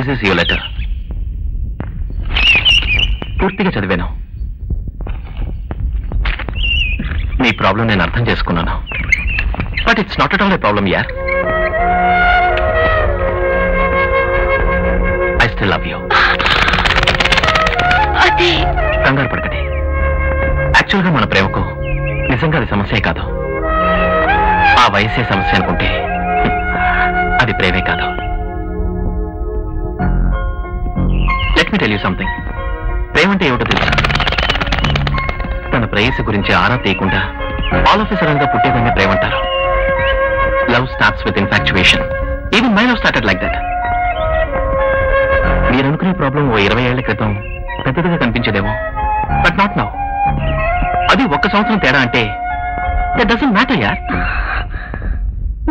This is your letter. పూర్తిగా చదివాను. మీ problem నేను అర్థం చేసుకున్నాను. But it's not at all a problem యార్. I still love you. కంగారు పడకండి. యాక్చువల్గా మన ప్రేమకు నిజంగా అది సమస్యే కాదు. ఆ వయసే సమస్య అనుకుంటే అది ప్రేమే కాదు. Let me tell you something. ప్రేమంటే ఏమిటో తెలుసా? తన ప్రేయసి గురించి ఆరా తీయకుండా ఆల్ ఆఫ్ ఎ సడన్ గా పుట్టేదాన్ని ప్రేమంటారు. Love starts with infatuation. Even my love started like that. మీరు అనుకునే ప్రాబ్లం ఓ 20 ఏళ్ల క్రితం పెద్దదిగా కనిపించేదేమో, బట్ నాట్ నౌ. అది 1 సంవత్సరం తేడా అంటే దట్ డజంట్ మ్యాటర్ యార్.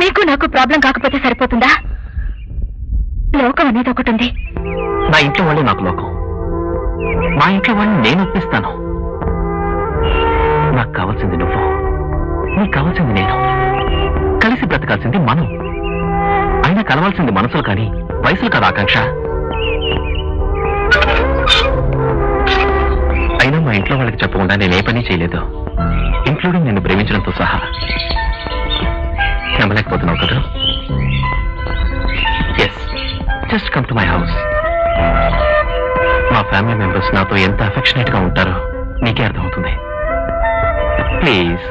మీకు నాకు ప్రాబ్లం కాకపోతే సరిపోతుందా? లోకం అనేది ఒకటి ఉంది. నా ఇంట్లో వాళ్ళు నాకు లోకం. మా ఇంట్లో వాళ్ళని నేను ఒప్పిస్తాను. నాకు కావాల్సింది నువ్వు, నీకు కావాల్సింది నేను. కలిసి బ్రతకాల్సింది మనం. అయినా కలవాల్సింది మనసులు కానీ వయసులు కాదు ఆకాంక్ష. అయినా మా ఇంట్లో వాళ్ళకి చెప్పకుండా నేనే పని చేయలేదు, ఇంక్లూడింగ్ నిన్ను ప్రేమించడంతో సహా. నమ్మలేకపోతున్నావు కదా? Yes, just come to my house. మా ఫ్యామిలీ మెంబర్స్ నాతో ఎంత అఫెక్షనేట్ గా ఉంటారో నీకే అర్థమవుతుంది. ప్లీజ్.